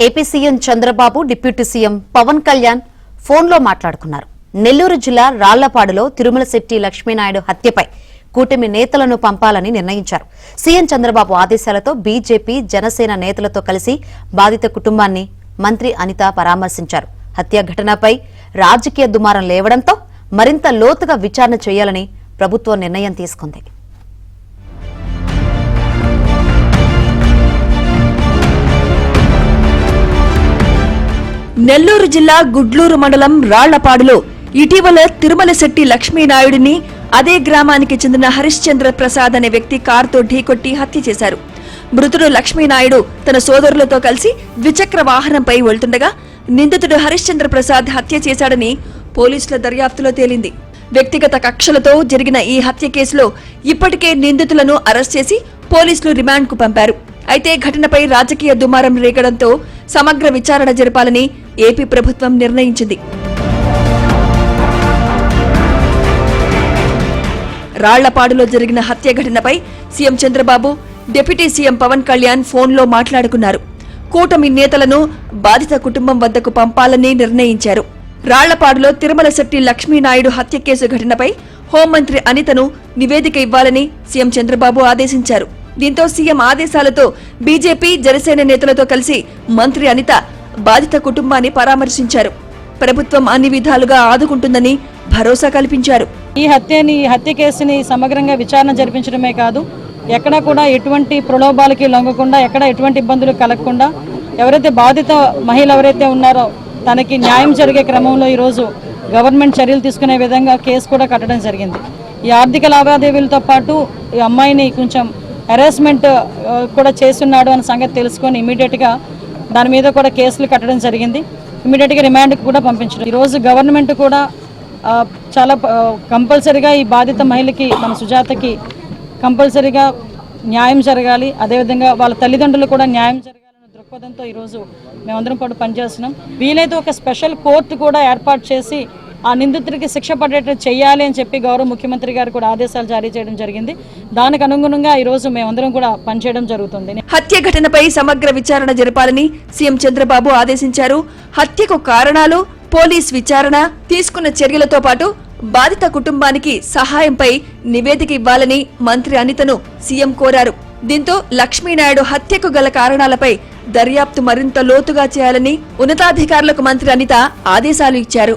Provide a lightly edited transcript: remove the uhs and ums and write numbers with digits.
AP CM Chandrababu deputy CM Pawan Kalyan ఫోన్లో మాట్లాడుకున్నారు. నెల్లూరు జిల్లా రాళ్లపాడులో తిరుమలశెట్టి లక్ష్మీనాయుడు హత్యపై కూటమి నేతలను పంపాలని నిర్ణయించారు. సీఎం చంద్రబాబు ఆదేశాలతో బీజేపీ జనసేన నేతలతో కలిసి బాధిత కుటుంబాన్ని మంత్రి అనిత పరామర్శించారు. హత్య ఘటనపై రాజకీయ దుమారం లేవడంతో మరింత లోతుగా విచారణ చేయాలని ప్రభుత్వం నిర్ణయం తీసుకుంది. నెల్లూరు జిల్లా గుడ్లూరు మండలం రాళ్లపాడులో ఇటీవల తిరుమలశెట్టి లక్ష్మీనాయుడిని అదే గ్రామానికి చెందిన హరిశ్చంద్ర ప్రసాద్ అనే వ్యక్తి కారుతో ఢీకొట్టి హత్య చేశారు. మృతుడు లక్ష్మీనాయుడు తన సోదరులతో కలిసి ద్విచక్ర వాహనంపై వెళ్తుండగా నిందితుడు హరిశ్చంద్ర ప్రసాద్ హత్య చేశాడని పోలీసుల దర్యాప్తులో తేలింది. వ్యక్తిగత కక్షలతో జరిగిన ఈ హత్య కేసులో ఇప్పటికే నిందితులను అరెస్ట్ చేసి పోలీసులు రిమాండ్కు పంపారు. అయితే ఘటనపై రాజకీయ దుమారం రేగడంతో సమగ్ర విచారణ జరపాలని ఏపీ ప్రభుత్వం నిర్ణయించింది. రాళ్లపాడులో జరిగిన హత్య ఘటనపై CM Chandrababu, deputy CM Pawan Kalyan ఫోన్లో మాట్లాడుకున్నారు. కూటమి నేతలను బాధిత కుటుంబం వద్దకు పంపాలని నిర్ణయించారు. రాళ్లపాడులో తిరుమలశెట్టి లక్ష్మీనాయుడు హత్య కేసు ఘటనపై హోంమంత్రి అనితను నివేదిక ఇవ్వాలని సీఎం చంద్రబాబు ఆదేశించారు. దీంతో సీఎం ఆదేశాలతో బీజేపీ జనసేన నేతలతో కలిసి మంత్రి అనిత బాధిత కుటుంబాన్ని పరామర్శించారు. ప్రభుత్వం అన్ని విధాలుగా ఆదుకుంటుందని భరోసా కల్పించారు. ఈ హత్య కేసుని సమగ్రంగా విచారణ జరిపించడమే కాదు, ఎక్కడా కూడా ఎటువంటి ప్రలోభాలకి లొంగకుండా, ఎక్కడ ఎటువంటి ఇబ్బందులు కలగకుండా, ఎవరైతే బాధిత మహిళ ఎవరైతే ఉన్నారో తనకి న్యాయం జరిగే క్రమంలో ఈరోజు గవర్నమెంట్ చర్యలు తీసుకునే విధంగా కేసు కూడా కట్టడం జరిగింది. ఈ ఆర్థిక లావాదేవీలతో పాటు ఈ అమ్మాయిని కొంచెం హెరాస్మెంట్ కూడా చేస్తున్నాడు అన్న సంగతి తెలుసుకొని ఇమీడియట్గా దాని మీద కూడా కేసులు కట్టడం జరిగింది. ఇమీడియట్గా రిమాండ్కి కూడా పంపించడం. ఈరోజు గవర్నమెంట్ కూడా చాలా కంపల్సరీగా ఈ బాధిత మహిళకి, మన సుజాతకి కంపల్సరీగా న్యాయం జరగాలి, అదేవిధంగా వాళ్ళ తల్లిదండ్రులు కూడా న్యాయం జరగాలన్న దృక్పథంతో ఈరోజు మేమందరం కూడా పనిచేస్తున్నాం. వీలైతే ఒక స్పెషల్ కోర్టు కూడా ఏర్పాటు చేసి ఆ నిందితుడికి శిక్ష పడేట్టు చేయాలి అని చెప్పి గౌరవ ముఖ్యమంత్రి గారు కూడా ఆదేశాలు జారీ చేయడం జరిగింది. దానికి అనుగుణంగా ఈరోజు మేమందరం కూడా పనిచేయడం జరుగుతుంది. హత్య ఘటనపై సమగ్ర విచారణ జరపాలని సీఎం చంద్రబాబు ఆదేశించారు. హత్యకు కారణాలు, పోలీస్ విచారణ, తీసుకున్న చర్యలతో పాటు బాధిత కుటుంబానికి సహాయంపై నివేదిక ఇవ్వాలని మంత్రి అనితను సీఎం కోరారు. దీంతో లక్ష్మీనాయుడు హత్యకు గల కారణాలపై దర్యాప్తు మరింత లోతుగా చేయాలని ఉన్నతాధికారులకు మంత్రి అనిత ఆదేశాలు ఇచ్చారు.